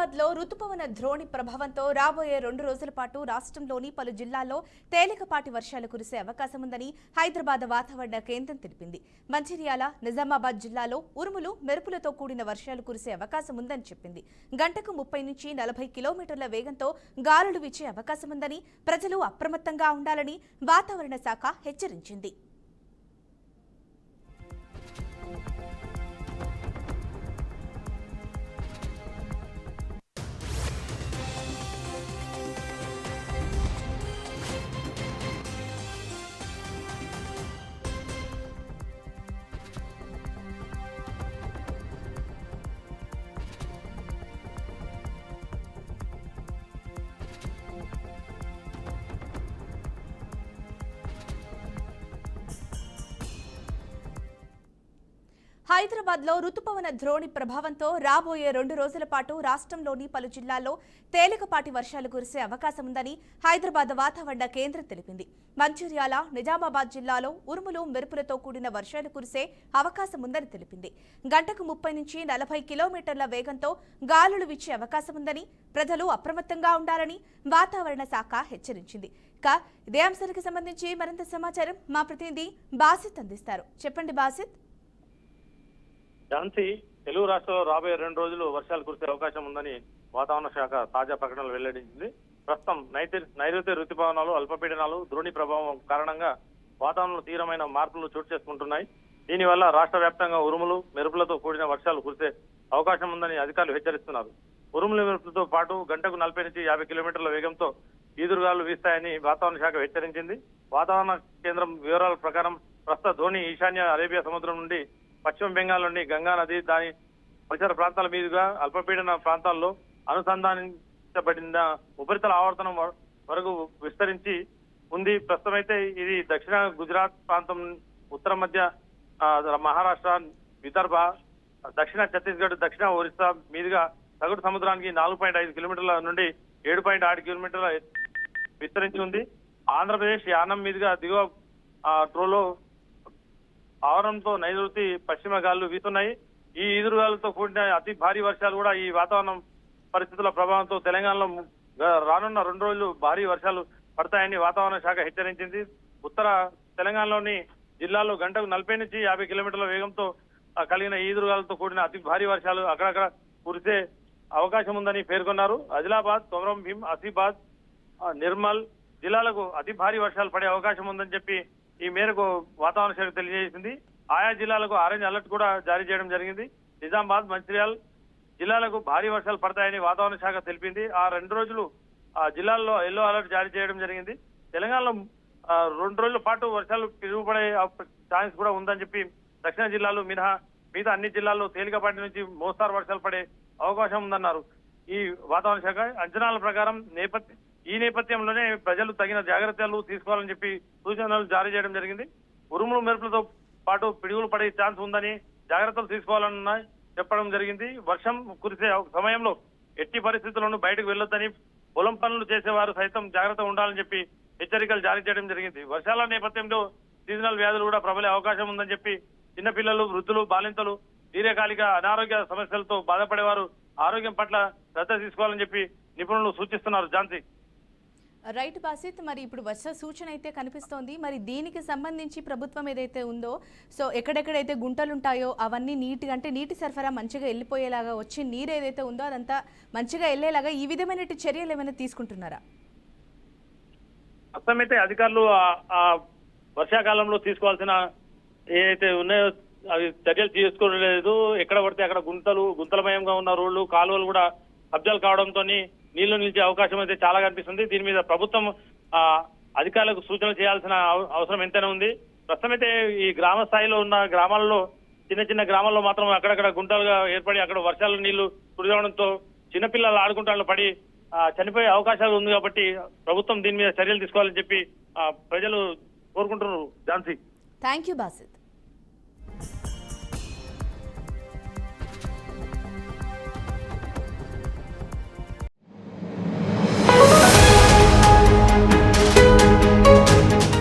హైదరాబాద్ లో రుతుపవన ద్రోణి ప్రభావంతో రాబోయే 2 రోజుల పాటు రాష్ట్రంలోని పలు జిల్లాల్లో తేలికపాటి వర్షాలు కురిసే అవకాశం ఉందని హైదరాబాద్ వాతావరణ కేంద్రం తెలిపింది. మంచిర్యాల, నిజామాబాద్ జిల్లాలో ఉరుములు, మెరుపులతో కూడిన వర్షాలు కురిసే అవకాశం ఉందని చెప్పింది. గంటకు 30 నుంచి 40 కిలోమీటర్ల వేగంతో గాలులు వీచే అవకాశం ఉందని, ప్రజలు అప్రమత్తంగా ఉండాలని వాతావరణ శాఖ హెచ్చరించింది. హైదరాబాద్ లో రుతుపవన ద్రోణి ప్రభావంతో రాబోయే 2 రోజుల పాటు రాష్ట్రంలోని పలు జిల్లాల్లో తేలికపాటి వర్షాలు కురిసే అవకాశం ఉందని హైదరాబాద్ వాతావరణ కేంద్రం తెలిపింది. మంచిర్యాల, నిజామాబాద్ జిల్లాలో ఉరుములు, మెరుపులతో కూడిన వర్షాలు కురిసే అవకాశం ఉందని తెలిపింది. గంటకు 30 నుంచి 40 కిలోమీటర్ల వేగంతో గాలులు వీచే అవకాశం ఉందని, ప్రజలు అప్రమత్తంగా ఉండాలని వాతావరణ శాఖ హెచ్చరించింది. ఇక ఇదే అంశానికి సంబంధించి మరింత సమాచారం మా ప్రతినిధి బాసిత్ అందిస్తారు. చెప్పండి బాసిత్. ఝాన్సీ, తెలుగు రాష్ట్రాల్లో రాబోయే 2 రోజులు వర్షాలు కురిసే అవకాశం ఉందని వాతావరణ శాఖ తాజా ప్రకటనలు వెల్లడించింది. ప్రస్తుతం నైరుతి రుతుపవనాలు, అల్పపీడనాలు, ద్రోణి ప్రభావం కారణంగా వాతావరణంలో తీవ్రమైన మార్పులు చోటు చేసుకుంటున్నాయి. దీనివల్ల రాష్ట్ర వ్యాప్తంగా ఉరుములు, మెరుపులతో కూడిన వర్షాలు కురిసే అవకాశం ఉందని అధికారులు హెచ్చరిస్తున్నారు. ఉరుములు, మెరుపులతో పాటు గంటకు 40 నుంచి 50 కిలోమీటర్ల వేగంతో ఈదురుగాలు వీస్తాయని వాతావరణ శాఖ హెచ్చరించింది. వాతావరణ కేంద్రం వివరాల ప్రకారం ప్రస్తుత ద్రోణి ఈశాన్య అరేబియా సముద్రం నుండి పశ్చిమ బెంగాల్లోని గంగా నది, దాని పరిసర ప్రాంతాల మీదుగా అల్పపీడన ప్రాంతాల్లో అనుసంధానించబడిన ఉపరితల ఆవర్తనం వరకు విస్తరించి ఉంది. ప్రస్తుతమైతే ఇది దక్షిణ గుజరాత్ ప్రాంతం, ఉత్తర మధ్య మహారాష్ట్ర, విదర్భ, దక్షిణ ఛత్తీస్గఢ్, దక్షిణ ఒరిస్సా మీదుగా సగటు సముద్రానికి 4.5 కిలోమీటర్ల నుండి 7.6 కిలోమీటర్ల విస్తరించి ఉంది. ఆంధ్రప్రదేశ్ యానం మీదుగా దిగువ ట్రోలో ఆవరణంతో నైరుతి పశ్చిమ గాలులు వీస్తున్నాయి. ఈ ఈదురుగాలతో కూడిన అతి భారీ వర్షాలు కూడా ఈ వాతావరణం పరిస్థితుల ప్రభావంతో తెలంగాణలో రానున్న 2 రోజులు భారీ వర్షాలు పడతాయని వాతావరణ శాఖ హెచ్చరించింది. ఉత్తర తెలంగాణలోని జిల్లాల్లో గంటకు 40 నుంచి 50 కిలోమీటర్ల వేగంతో కలిగిన ఈదురుగాలతో కూడిన అతి భారీ వర్షాలు అక్కడక్కడ కురిసే అవకాశం ఉందని పేర్కొన్నారు. ఆదిలాబాద్, కొమరం భీం, ఆసిఫాబాద్, నిర్మల్ జిల్లాలకు అతి భారీ వర్షాలు పడే అవకాశం ఉందని చెప్పి ఈ మేరకు వాతావరణ శాఖ తెలియజేసింది. ఆయా జిల్లాలకు ఆరెంజ్ అలర్ట్ కూడా జారీ చేయడం జరిగింది. నిజామాబాద్, మంచిర్యాల జిల్లాలకు భారీ వర్షాలు పడతాయని వాతావరణ శాఖ తెలిపింది. ఆ 2 రోజులు జిల్లాల్లో ఎల్లో అలర్ట్ జారీ చేయడం జరిగింది. తెలంగాణలో 2 రోజుల పాటు వర్షాలు పెరుగుపడే ఛాన్స్ కూడా ఉందని చెప్పి దక్షిణ జిల్లాలు మినహా మిగతా అన్ని జిల్లాల్లో తేలికపాటి నుంచి మోస్తారు వర్షాలు పడే అవకాశం ఉందన్నారు. ఈ వాతావరణ శాఖ అంచనాల ప్రకారం ఈ నేపథ్యంలోనే ప్రజలు తగిన జాగ్రత్తలు తీసుకోవాలని చెప్పి సూచనలు జారీ చేయడం జరిగింది. ఉరుములు, మెరుపులతో పాటు పిడుగులు పడే ఛాన్స్ ఉందని, జాగ్రత్తలు తీసుకోవాలన్న చెప్పడం జరిగింది. వర్షం కురిసే సమయంలో ఎట్టి పరిస్థితుల్లోనూ బయటకు వెళ్లొద్దని, పొలం పనులు చేసేవారు సైతం జాగ్రత్త ఉండాలని చెప్పి హెచ్చరికలు జారీ చేయడం జరిగింది. వర్షాల నేపథ్యంలో సీజనల్ వ్యాధులు కూడా ప్రబలే అవకాశం ఉందని చెప్పి చిన్నపిల్లలు, వృద్ధులు, బాలింతలు, దీర్ఘకాలిక అనారోగ్య సమస్యలతో బాధపడేవారు ఆరోగ్యం పట్ల శ్రద్ధ తీసుకోవాలని చెప్పి నిపుణులు సూచిస్తున్నారు. ఝాన్సీ. రైట్ బాసిత్, మరి ఇప్పుడు వర్ష సూచన అయితే కనిపిస్తోంది. మరి దీనికి సంబంధించి ప్రభుత్వం ఏదైతే ఉందో, సో ఎక్కడెక్కడైతే గుంటలు ఉంటాయో అవన్నీ నీటి సరఫరా మంచిగా వెళ్ళిపోయేలాగా, వచ్చి నీరు ఏదైతే ఉందో అదంతా మంచిగా వెళ్ళేలాగా ఈ విధమైన చర్యలు ఏమైనా తీసుకుంటున్నారా? ప్రస్తుతమైతే అధికారులు వర్షాకాలంలో తీసుకోవాల్సిన ఏదైతే ఉన్నాయో అవి చర్యలు తీసుకోలేదు. ఎక్కడ పడితే అక్కడ గుంతలమయంగా ఉన్న రోడ్లు, కాలువలు కూడా కబ్జాలు కావడంతో నీళ్లు నిలిచే అవకాశం అయితే చాలా కనిపిస్తుంది. దీని మీద ప్రభుత్వం అధికారులకు సూచనలు చేయాల్సిన అవసరం ఎంతైనా ఉంది. ప్రస్తుతమైతే ఈ గ్రామ స్థాయిలో ఉన్న గ్రామాల్లో, చిన్న గ్రామాల్లో మాత్రం అక్కడక్కడ గుంటలుగా ఏర్పడి అక్కడ వర్షాల నీళ్లు కురివడంతో చిన్నపిల్లలు ఆడుకుంటాళ్ళు పడి చనిపోయే అవకాశాలు ఉంది. కాబట్టి ప్రభుత్వం దీని మీద చర్యలు తీసుకోవాలని చెప్పి ప్రజలు కోరుకుంటున్నారు. ఝాన్సీ. Thank you Basit.